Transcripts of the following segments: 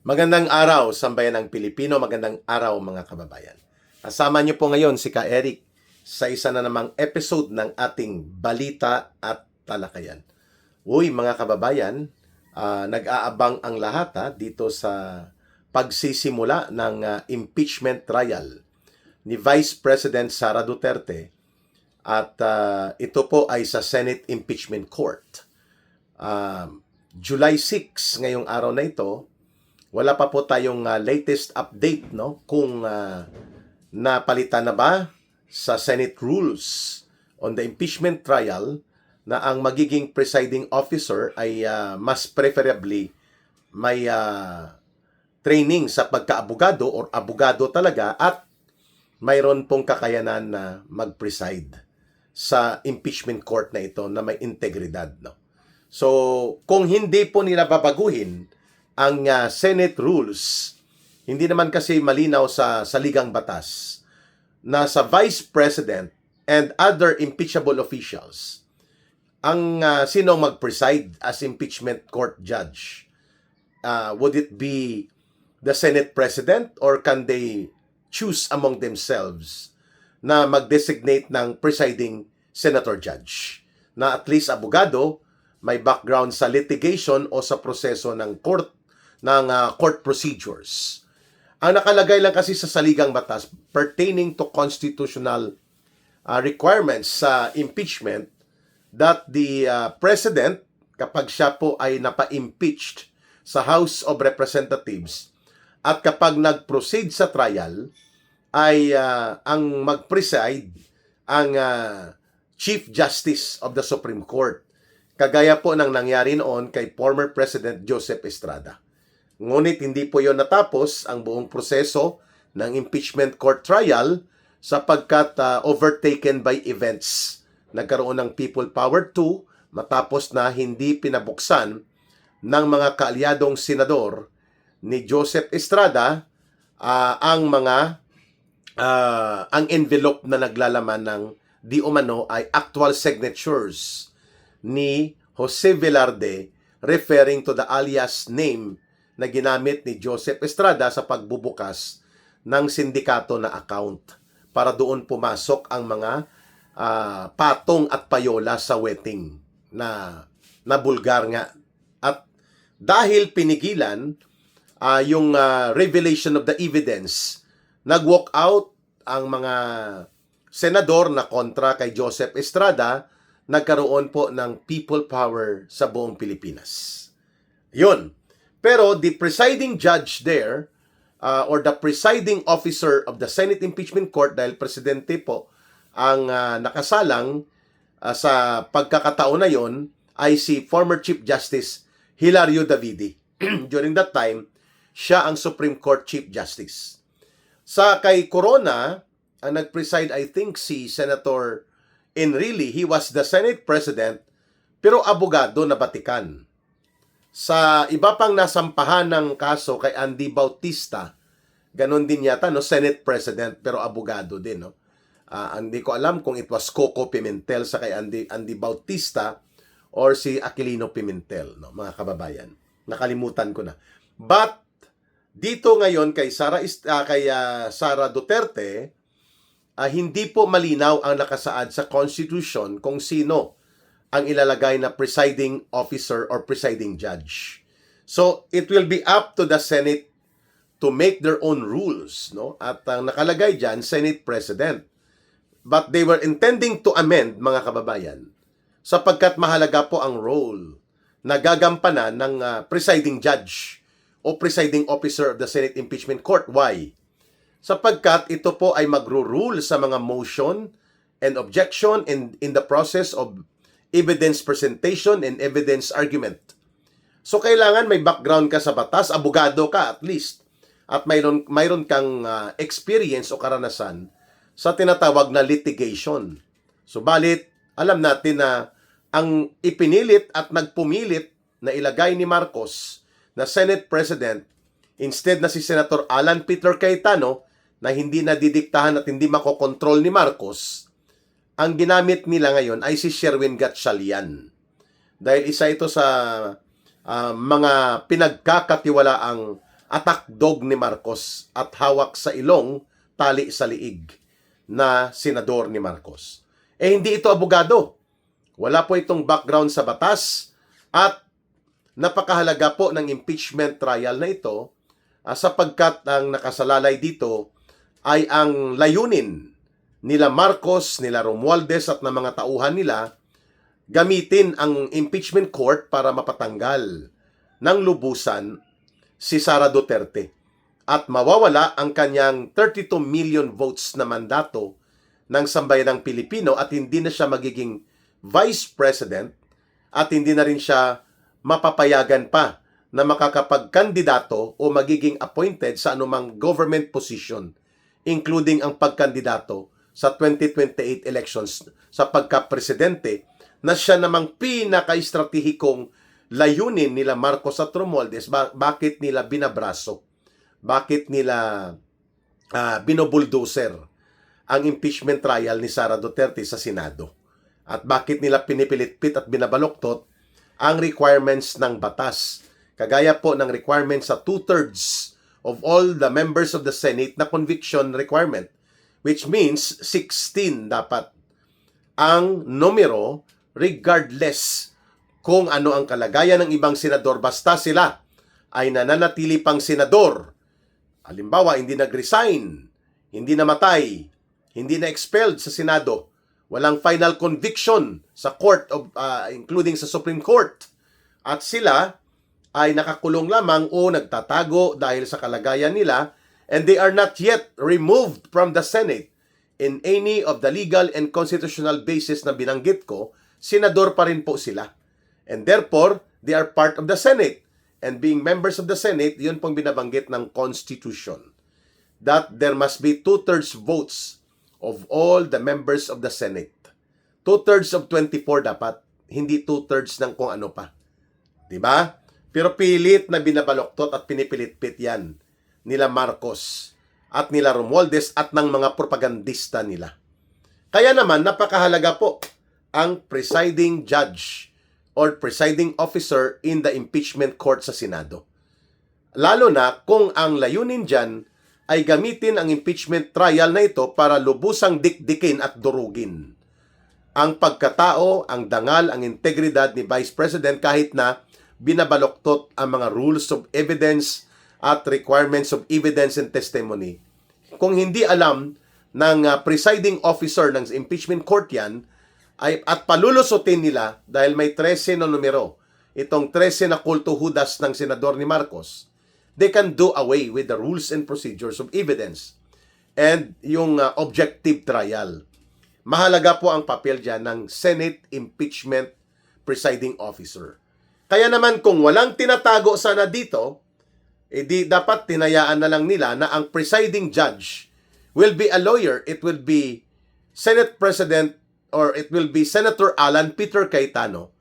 Magandang araw, sambayan ng Pilipino. Magandang araw, mga kababayan. Kasama niyo po ngayon si Ka Eric sa isa na namang episode ng ating Balita at Talakayan. Uy, mga kababayan, nag-aabang ang lahat dito sa pagsisimula ng impeachment trial ni Vice President Sara Duterte at ito po ay sa Senate Impeachment Court. July 6 ngayong araw na ito. Wala pa po tayong latest update kung napalitan na ba sa Senate rules on the impeachment trial na ang magiging presiding officer ay mas preferably may training sa pagka-abogado or abogado talaga at mayroon pong kakayanan na mag-preside sa impeachment court na ito na may integridad. So, kung hindi po nila babaguhin ang Senate rules, hindi naman kasi malinaw sa saligang batas na sa Vice President and other impeachable officials, ang sino mag-preside as impeachment court judge? Would it be the Senate President or can they choose among themselves na mag-designate ng presiding senator judge na at least abogado, may background sa litigation o sa proseso ng court procedures. Ang nakalagay lang kasi sa saligang batas pertaining to constitutional requirements sa impeachment that the president, kapag siya po ay napa-impeached sa House of Representatives at kapag nag-proceed sa trial, ay ang mag-preside ang Chief Justice of the Supreme Court. Kagaya po ng nangyari noon kay former President Joseph Estrada. Ngunit hindi po yon natapos ang buong proseso ng impeachment court trial sapagkat overtaken by events. Nagkaroon ng People Power 2 matapos na hindi pinabuksan ng mga kaalyadong senador ni Joseph Estrada ang envelope na naglalaman ng di umano ay actual signatures ni Jose Velarde referring to the alias name na ginamit ni Joseph Estrada sa pagbubukas ng sindikato na account para doon pumasok ang mga patong at payola sa wedding na bulgar nga. At dahil pinigilan yung revelation of the evidence, nag-walk out ang mga senador na kontra kay Joseph Estrada, nagkaroon po ng people power sa buong Pilipinas. Yun. Pero the presiding judge there, or the presiding officer of the Senate Impeachment Court, dahil presidente po ang nakasalang sa pagkakataon na yon, ay si former Chief Justice Hilario Davidi. During that time, siya ang Supreme Court Chief Justice. Sa kay Corona, ang nag-preside, I think, si Senator Enrile. He was the Senate President, pero abogado na Batikan. Sa iba pang nasampahan ng kaso kay Andy Bautista, ganun din yata, Senate President, pero abogado din. Hindi ko alam kung it was Coco Pimentel sa kay Andy Bautista or si Aquilino Pimentel, mga kababayan. Nakalimutan ko na. But dito ngayon kay Sara Duterte, hindi po malinaw ang nakasaad sa Constitution kung sino ang ilalagay na presiding officer or presiding judge. So, it will be up to the Senate to make their own rules, At ang nakalagay dyan, Senate President. But they were intending to amend, mga kababayan, sapagkat mahalaga po ang role na gagampanan ng presiding judge o presiding officer of the Senate Impeachment Court. Why? Sapagkat ito po ay magro-rule sa mga motion and objection in the process of evidence presentation and evidence argument. So, kailangan may background ka sa batas, abogado ka at least, at mayroon kang experience o karanasan sa tinatawag na litigation. Subalit, alam natin na ang ipinilit at nagpumilit na ilagay ni Marcos na Senate President, instead na si Senator Alan Peter Cayetano, na hindi nadidiktahan at hindi makokontrol ni Marcos, ang ginamit nila ngayon ay si Sherwin Gatchalian. Dahil isa ito sa mga pinagkakatiwalaang attack dog ni Marcos at hawak sa ilong, tali sa liig na senador ni Marcos. Hindi ito abogado. Wala po itong background sa batas at napakahalaga po ng impeachment trial na ito sapagkat ang nakasalalay dito ay ang layunin nila Marcos, nila Romualdez at ng mga tauhan nila gamitin ang impeachment court para mapatanggal ng lubusan si Sara Duterte at mawawala ang kanyang 32 million votes na mandato ng sambayanang Pilipino at hindi na siya magiging vice president at hindi na rin siya mapapayagan pa na makakapagkandidato o magiging appointed sa anumang government position, including ang pagkandidato sa 2028 elections sa pagka-presidente na siya namang pinaka-estratehikong layunin nila Marcos at Romualdez. Bakit nila binabraso? Bakit nila binobuldoser ang impeachment trial ni Sara Duterte sa Senado? At bakit nila pinipilitpit at binabaloktot ang requirements ng batas? Kagaya po ng requirements sa 2/3 of all the members of the Senate na conviction requirement, which means 16 dapat ang numero regardless kung ano ang kalagayan ng ibang senador basta sila ay nananatili pang senador. Halimbawa, hindi nag-resign, hindi namatay, hindi na-expelled sa Senado, walang final conviction sa court of including sa Supreme Court at sila ay nakakulong lamang o nagtatago dahil sa kalagayan nila and they are not yet removed from the Senate in any of the legal and constitutional basis na binanggit ko, senador pa rin po sila. And therefore, they are part of the Senate. And being members of the Senate, yun pong binabanggit ng Constitution. That there must be 2/3 votes of all the members of the Senate. 2/3 of 24 dapat, hindi 2/3 ng kung ano pa. Diba? Pero pilit na binabaloktot at pinipilitpit yan nila Marcos at nila Romualdez at ng mga propagandista nila. Kaya naman, napakahalaga po ang presiding judge or presiding officer in the impeachment court sa Senado. Lalo na kung ang layunin dyan ay gamitin ang impeachment trial na ito para lubusang dikdikin at durugin ang pagkatao, ang dangal, ang integridad ni Vice President kahit na binabaloktot ang mga rules of evidence at requirements of evidence and testimony. Kung hindi alam ng presiding officer ng impeachment court yan, at palulusutin nila dahil may 13 na numero, itong 13 na kulto Judas ng senador ni Marcos, they can do away with the rules and procedures of evidence and yung objective trial. Mahalaga po ang papel dyan ng Senate Impeachment Presiding Officer. Kaya naman kung walang tinatago sana dito, di dapat tinayaan na lang nila na ang presiding judge will be a lawyer. It will be Senate President or it will be Senator Alan Peter Cayetano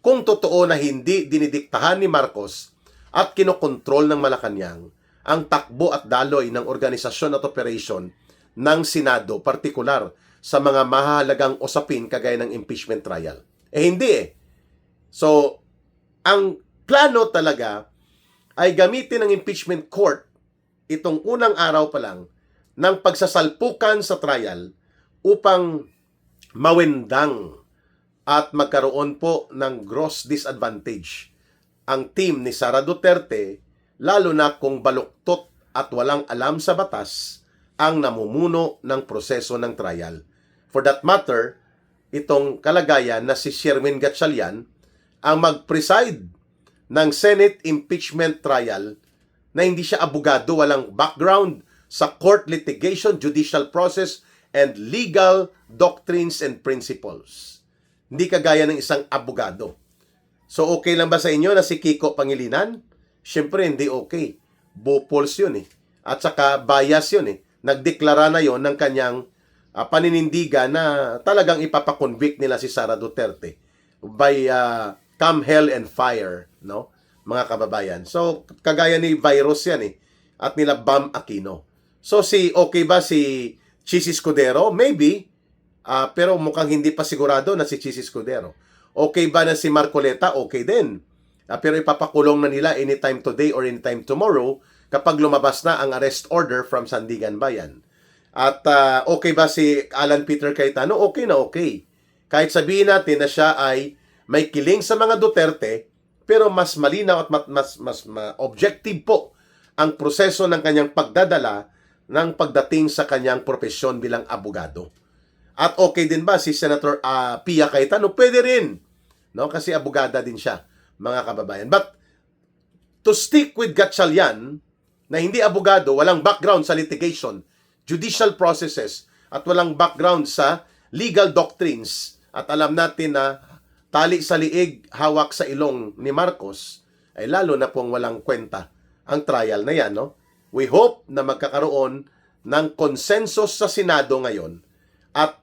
kung totoo na hindi dinidiktahan ni Marcos at kinokontrol ng Malacanang ang takbo at daloy ng organisasyon at operation ng Senado, partikular sa mga mahalagang usapin kagaya ng impeachment trial. Hindi eh. So, ang plano talaga ay gamitin ng impeachment court itong unang araw pa lang ng pagsasalpukan sa trial upang mawendang at magkaroon po ng gross disadvantage ang team ni Sara Duterte, lalo na kung baluktot at walang alam sa batas ang namumuno ng proseso ng trial. For that matter, itong kalagayan na si Sherwin Gatchalian ang mag-preside ng Senate impeachment trial na hindi siya abogado, walang background sa court litigation, judicial process, and legal doctrines and principles. Hindi kagaya ng isang abogado. So okay lang ba sa inyo na si Kiko Pangilinan? Siyempre hindi okay. Bupols yun eh. At saka bias yun eh. Nagdeklara na yon ng kanyang paninindigan na talagang ipapakonvict nila si Sara Duterte by come hell and fire, no? Mga kababayan. So, kagaya ni Virus yan eh. At nila Bam Aquino. So, okay ba si Chis Escudero? Maybe. Pero mukhang hindi pa sigurado na si Chis Escudero. Okay ba na si Marcoleta? Okay din. Pero ipapakulong na nila anytime today or anytime tomorrow kapag lumabas na ang arrest order from Sandigan Bayan. At okay ba si Alan Peter Cayetano? Okay na okay. Kahit sabihin natin na siya ay may kiling sa mga Duterte, pero mas malinaw at mas objective po ang proseso ng kanyang pagdadala ng pagdating sa kanyang propesyon bilang abogado. At okay din ba si Senator Pia Cayetano? Pwede rin, no? Kasi abogada din siya, mga kababayan. But to stick with Gatchalian, na hindi abogado, walang background sa litigation, judicial processes, at walang background sa legal doctrines, at alam natin na tali sa liig, hawak sa ilong ni Marcos, ay lalo na pong walang kwenta ang trial na yan, no? We hope na magkakaroon ng consensus sa Senado ngayon at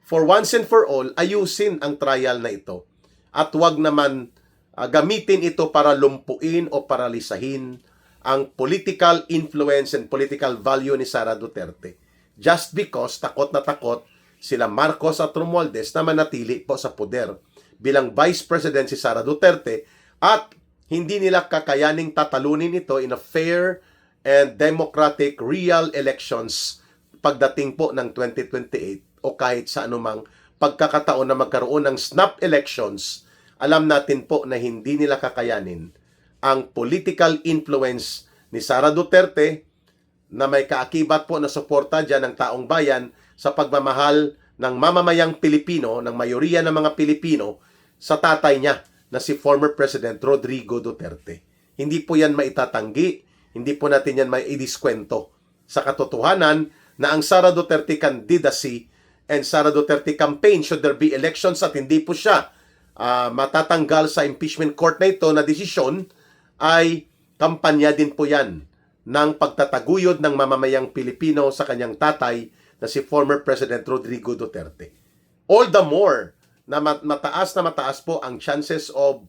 for once and for all, ayusin ang trial na ito at wag naman gamitin ito para lumpuin o paralisahin ang political influence and political value ni Sara Duterte just because takot na takot sila Marcos at Romualdez na manatili po sa poder bilang Vice President si Sara Duterte at hindi nila kakayaning tatalunin ito in a fair and democratic real elections pagdating po ng 2028 o kahit sa anumang pagkakataon na magkaroon ng snap elections. Alam natin po na hindi nila kakayanin ang political influence ni Sara Duterte na may kaakibat po na suporta dyan ng taong bayan sa pagmamahal ng mamamayang Pilipino, ng mayoriya ng mga Pilipino sa tatay niya na si former President Rodrigo Duterte. Hindi po yan maitatanggi, hindi po natin yan maidiskwento sa katotohanan na ang Sara Duterte candidacy and Sara Duterte campaign should there be elections at hindi po siya matatanggal sa impeachment court na ito na desisyon ay kampanya din po yan ng pagtataguyod ng mamamayang Pilipino sa kanyang tatay na si former President Rodrigo Duterte. All the more na mataas po ang chances of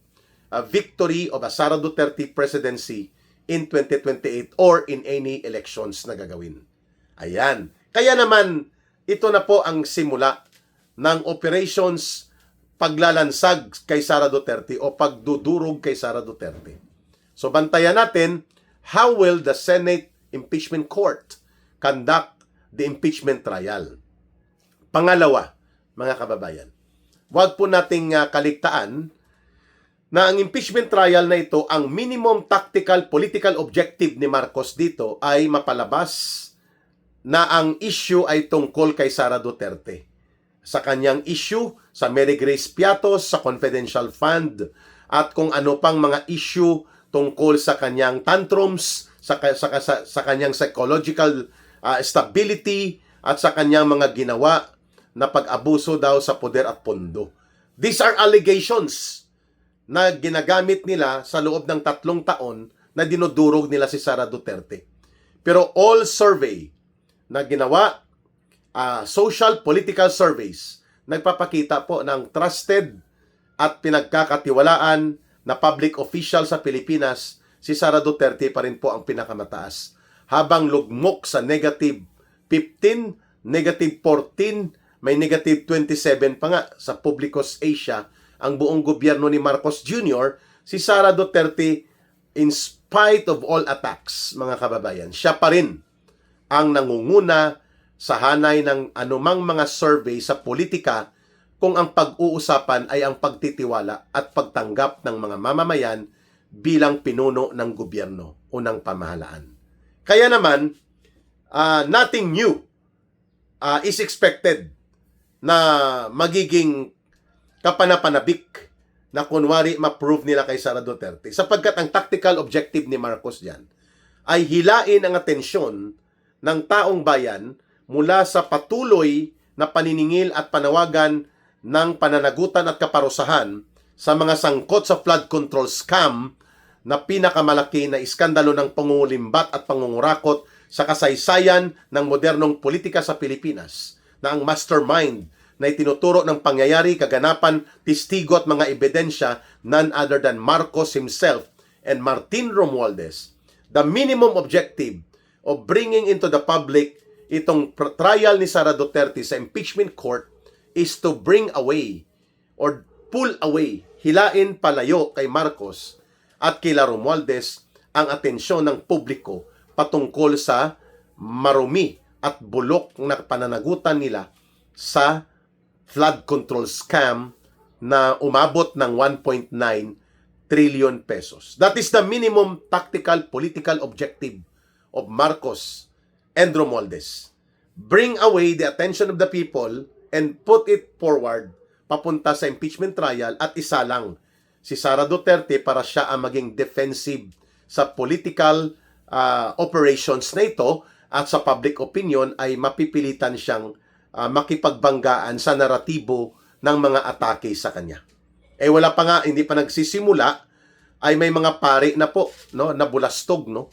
victory of a Sara Duterte presidency in 2028 or in any elections na gagawin. Ayan. Kaya naman, ito na po ang simula ng operations paglalansag kay Sara Duterte o pagdudurog kay Sara Duterte. So bantayan natin, how will the Senate Impeachment Court conduct the impeachment trial? Pangalawa, mga kababayan, huwag po nating kaligtaan na ang impeachment trial na ito, ang minimum tactical political objective ni Marcos dito ay mapalabas na ang issue ay tungkol kay Sara Duterte. Sa kanyang issue, sa Mary Grace Piatos, sa confidential fund, at kung ano pang mga issue tungkol sa kanyang tantrums, sa kanyang psychological stability, at sa kanyang mga ginawa na pag-abuso daw sa poder at pondo. These are allegations na ginagamit nila sa loob ng 3 taon na dinudurog nila si Sara Duterte. Pero all survey na ginawa, social political surveys, nagpapakita po ng trusted at pinagkakatiwalaan na public official sa Pilipinas, si Sara Duterte pa rin po ang pinakamataas. Habang lugmok sa negative 15, negative 14, may negative 27 pa nga sa Publicos Asia, ang buong gobyerno ni Marcos Jr., si Sara Duterte, in spite of all attacks, mga kababayan, siya pa rin ang nangunguna sa hanay ng anumang mga survey sa politika kung ang pag-uusapan ay ang pagtitiwala at pagtanggap ng mga mamamayan bilang pinuno ng gobyerno o ng pamahalaan. Kaya naman, nothing new is expected na magiging kapanapanabik na kunwari ma-prove nila kay Sara Duterte sapagkat ang tactical objective ni Marcos diyan ay hilain ang atensyon ng taong bayan mula sa patuloy na paniningil at panawagan ng pananagutan at kaparusahan sa mga sangkot sa flood control scam na pinakamalaki na iskandalo ng pangungulimbat at pangungurakot sa kasaysayan ng modernong politika sa Pilipinas, na ang mastermind na itinuturo ng pangyayari, kaganapan, testigo at mga ebidensya none other than Marcos himself and Martin Romualdez. The minimum objective of bringing into the public itong trial ni Sara Duterte sa impeachment court is to bring away or pull away, hilain palayo kay Marcos at kila Romualdez ang atensyon ng publiko patungkol sa marumi at bulok na pananagutan nila sa flood control scam na umabot ng 1.9 trillion pesos. That is the minimum tactical political objective of Marcos and Romualdez. Bring away the attention of the people and put it forward papunta sa impeachment trial at isa lang si Sara Duterte para siya ang maging defensive sa political operations na ito at sa public opinion ay mapipilitan siyang makipagbanggaan sa naratibo ng mga atake sa kanya. Wala pa nga, hindi pa nagsisimula, ay may mga pari na po, no, na bulastog, no,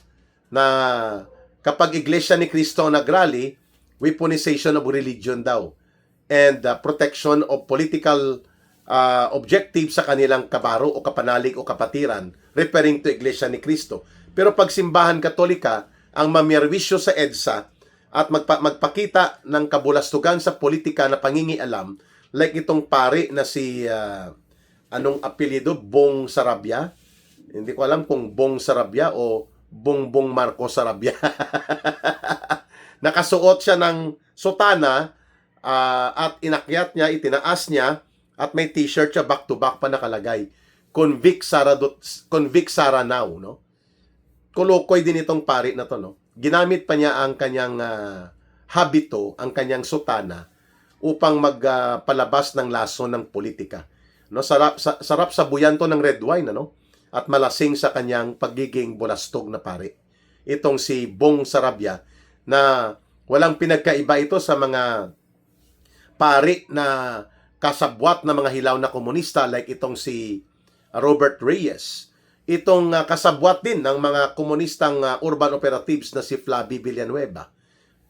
na kapag Iglesia ni Cristo nagrally, weaponization of religion daw and protection of political objective sa kanilang kabaro o kapanalig o kapatiran, referring to Iglesia ni Cristo. Pero pag simbahan katolika ang mamerwisyo sa EDSA at magpakita ng kabulastugan sa politika na pangingialam, like itong pare na si anong apelyido, Bong Sarabia. Hindi ko alam kung Bong Sarabia o Bongbong Marcos Sarabia. Nakasuot siya ng sutana at inakyat niya, itinaas niya, at may t-shirt siya back to back pa nakalagay. Convict Sara now, no? Kolokoy din itong pari na to, no? Ginamit pa niya ang kanyang habito, ang kanyang sutana upang magpalabas ng lason ng politika. No, sarap sa buyanto ng red wine, ano? At malasing sa kanyang pagiging bulastog na pari. Itong si Bong Sarabia na walang pinagkaiba ito sa mga pari na kasabwat na mga hilaw na komunista like itong si Robert Reyes. Itong kasabwat din ng mga komunistang urban operatives na si Flavie Villanueva.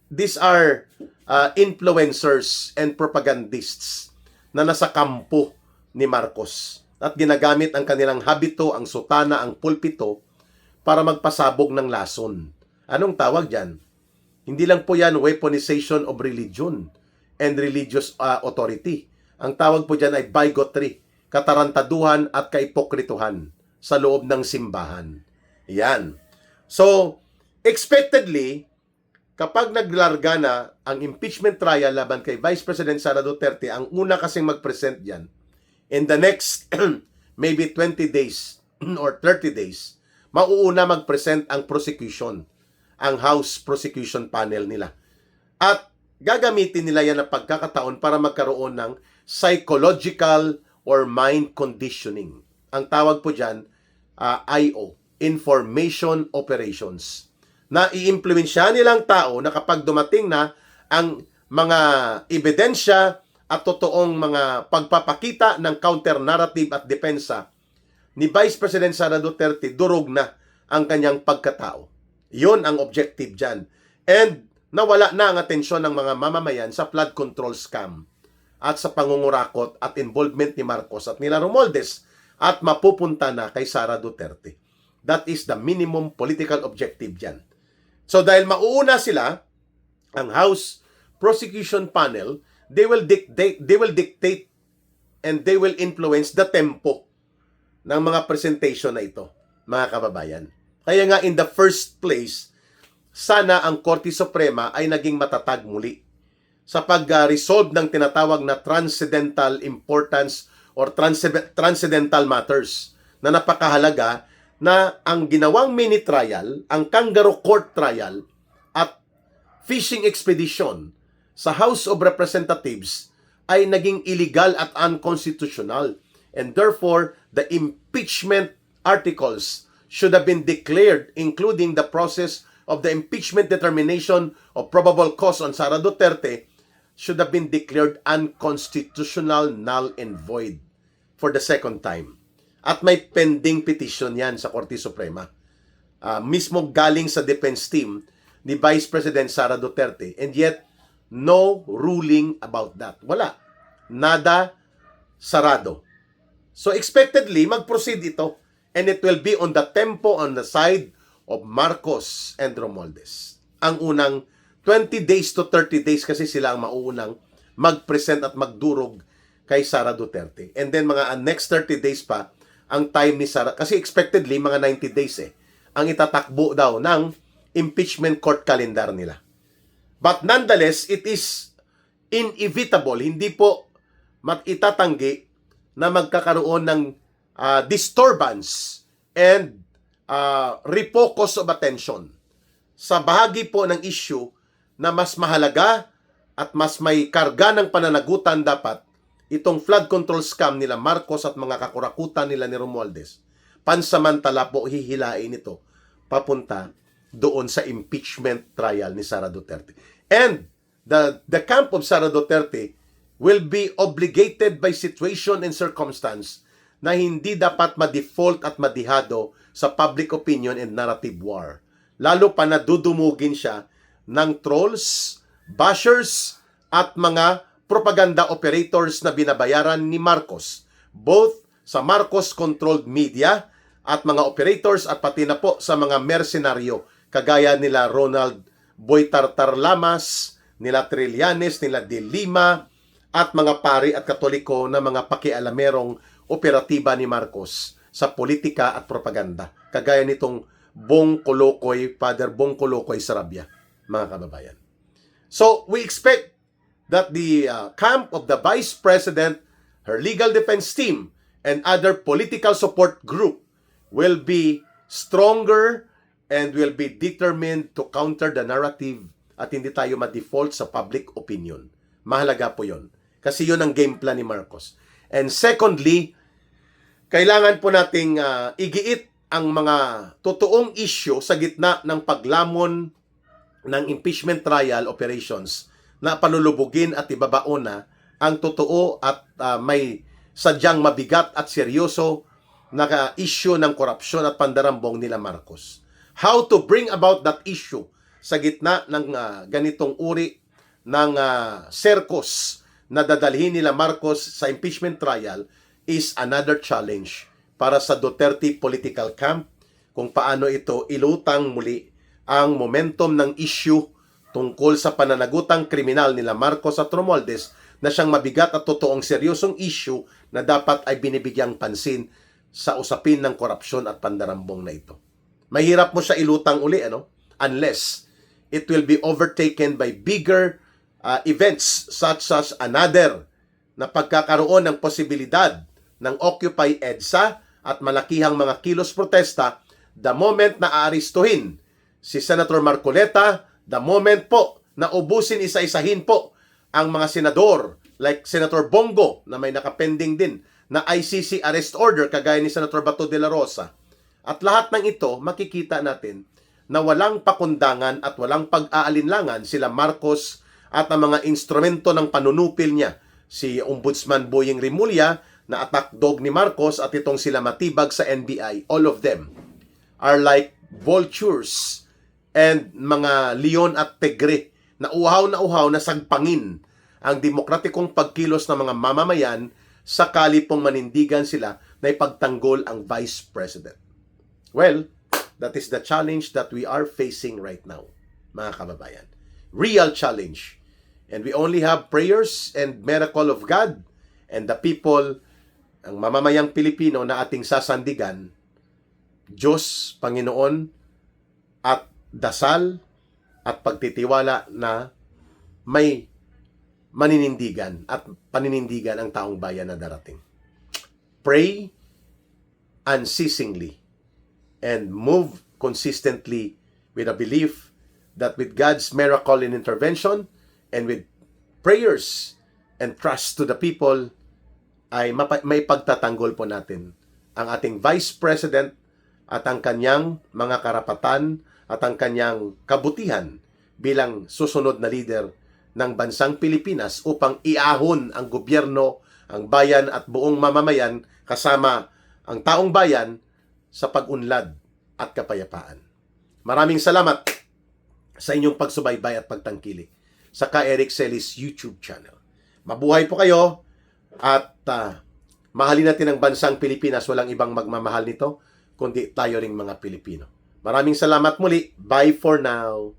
These are influencers and propagandists na nasa kampo ni Marcos at ginagamit ang kanilang habito, ang sutana, ang pulpito para magpasabog ng lason. Anong tawag dyan? Hindi lang po yan weaponization of religion and religious authority. Ang tawag po dyan ay bigotry, katarantaduhan at kaipokrituhan sa loob ng simbahan. Yan. So, expectedly, kapag naglarga na ang impeachment trial laban kay Vice President Sara Duterte, ang una kasing mag-present yan, in the next maybe 20 days or 30 days, mauuna mag-present ang prosecution, ang House Prosecution Panel nila. At gagamitin nila yan na pagkakataon para magkaroon ng psychological or mind conditioning. Ang tawag po dyan, IO, Information Operations, na i-implementsya nilang tao na kapag dumating na ang mga ebidensya at totoong mga pagpapakita ng counter-narrative at depensa ni Vice President Sara Duterte, durog na ang kanyang pagkatao. Yun ang objective dyan. And nawala na ang atensyon ng mga mamamayan sa flood control scam at sa pangungurakot at involvement ni Marcos at nila Romualdez at mapupunta na kay Sara Duterte. That is the minimum political objective dyan. So dahil mauuna sila, ang House Prosecution Panel, they will dictate and they will influence the tempo ng mga presentation na ito, mga kababayan. Kaya nga in the first place, sana ang Korte Suprema ay naging matatag muli sa pag-resolve ng tinatawag na transcendental importance or transcendental matters na napakahalaga, na ang ginawang mini trial, ang kangaroo court trial at fishing expedition sa House of Representatives ay naging illegal at unconstitutional, and therefore the impeachment articles should have been declared, including the process of the impeachment determination of probable cause on Sara Duterte, should have been declared unconstitutional, null and void for the second time. At may pending petition yan sa Korte Suprema. Mismo galing sa defense team ni Vice President Sara Duterte. And yet, no ruling about that. Wala. Nada, sarado. So expectedly, mag-proceed ito. And it will be on the tempo, on the side of Marcos and Romualdez. Ang unang 20 days to 30 days kasi sila ang mauunang mag-present at magdurog kay Sara Duterte. And then mga next 30 days pa ang time ni Sara. Kasi expectedly, mga 90 days ang itatakbo daw ng impeachment court calendar nila. But nonetheless, it is inevitable, hindi po itatanggi na magkakaroon ng disturbance and refocus of attention sa bahagi po ng issue na mas mahalaga at mas may karga ng pananagutan dapat itong flood control scam nila Marcos at mga kakurakutan nila ni Romualdez. Pansamantala po hihilain ito papunta doon sa impeachment trial ni Sara Duterte. And the camp of Sara Duterte will be obligated by situation and circumstance na hindi dapat ma-default at madihado sa public opinion and narrative war. Lalo pa na dudumugin siya ng trolls, bashers, at mga propaganda operators na binabayaran ni Marcos, both sa Marcos-controlled media at mga operators at pati na po sa mga mercenaryo kagaya nila Ronald Boy Tartar Lamas, nila Trillanes, nila De Lima, at mga pari at katoliko na mga pakialamerong operatiba ni Marcos sa politika at propaganda. Kagaya nitong Bong Colocoy, Father Bong Colocoy Sarabia, mga kababayan. So, we expect that the camp of the Vice President, her legal defense team, and other political support group will be stronger and will be determined to counter the narrative at hindi tayo ma-default sa public opinion. Mahalaga po yon. Kasi yun ang game plan ni Marcos. And secondly, kailangan po nating igiit ang mga totoong issue sa gitna ng paglamon ng impeachment trial operations na palulubugin at ibabaon na ang totoo at may sadyang mabigat at seryoso na issue ng korupsyon at pandarambong nila Marcos. How to bring about that issue sa gitna ng ganitong uri ng circus na dadalhin nila Marcos sa impeachment trial is another challenge para sa Duterte political camp kung paano ito ilutang muli ang momentum ng issue tungkol sa pananagutang kriminal nila Marcos at Romualdez na siyang mabigat at totoong seryosong issue na dapat ay binibigyang pansin sa usapin ng korupsyon at pandarambong na ito. Mahirap mo siya ilutang uli, unless it will be overtaken by bigger events such as another na pagkakaroon ng posibilidad ng Occupy EDSA at malakihang mga kilos protesta the moment na aaristuhin si Senator Marcoleta, the moment po na ubusin isa-isahin po ang mga senador like Senator Bongo na may nakapending din na ICC arrest order kagaya ni Senator Bato de la Rosa. At lahat ng ito makikita natin na walang pakundangan at walang pag-aalinlangan sila Marcos at ang mga instrumento ng panunupil niya, si Ombudsman Boying Rimulya na attack dog ni Marcos at itong sila Matibag sa NBI, all of them are like vultures and mga leon at tigre na uhaw na sagpangin ang demokratikong pagkilos ng mga mamamayan sakali pong manindigan sila na ipagtanggol ang Vice President. Well, that is the challenge that we are facing right now, mga kababayan. Real challenge. And we only have prayers and miracle of God and the people, ang mamamayang Pilipino na ating sasandigan, Diyos, Panginoon, at dasal at pagtitiwala na may maninindigan at paninindigan ang taong bayan na darating. Pray unceasingly and move consistently with a belief that with God's miracle and intervention and with prayers and trust to the people, ay may pagtatanggol po natin ang ating Vice President at ang kanyang mga karapatan at ang kanyang kabutihan bilang susunod na leader ng bansang Pilipinas upang iahon ang gobyerno, ang bayan at buong mamamayan kasama ang taong bayan sa pag-unlad at kapayapaan. Maraming salamat sa inyong pagsubaybay at pagtangkilik sa Ka Eric Celis YouTube channel. Mabuhay po kayo at mahalin natin ang bansang Pilipinas. Walang ibang magmamahal nito kundi tayo ring mga Pilipino. Maraming salamat muli. Bye for now.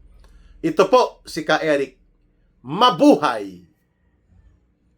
Ito po si Ka Eric. Mabuhay!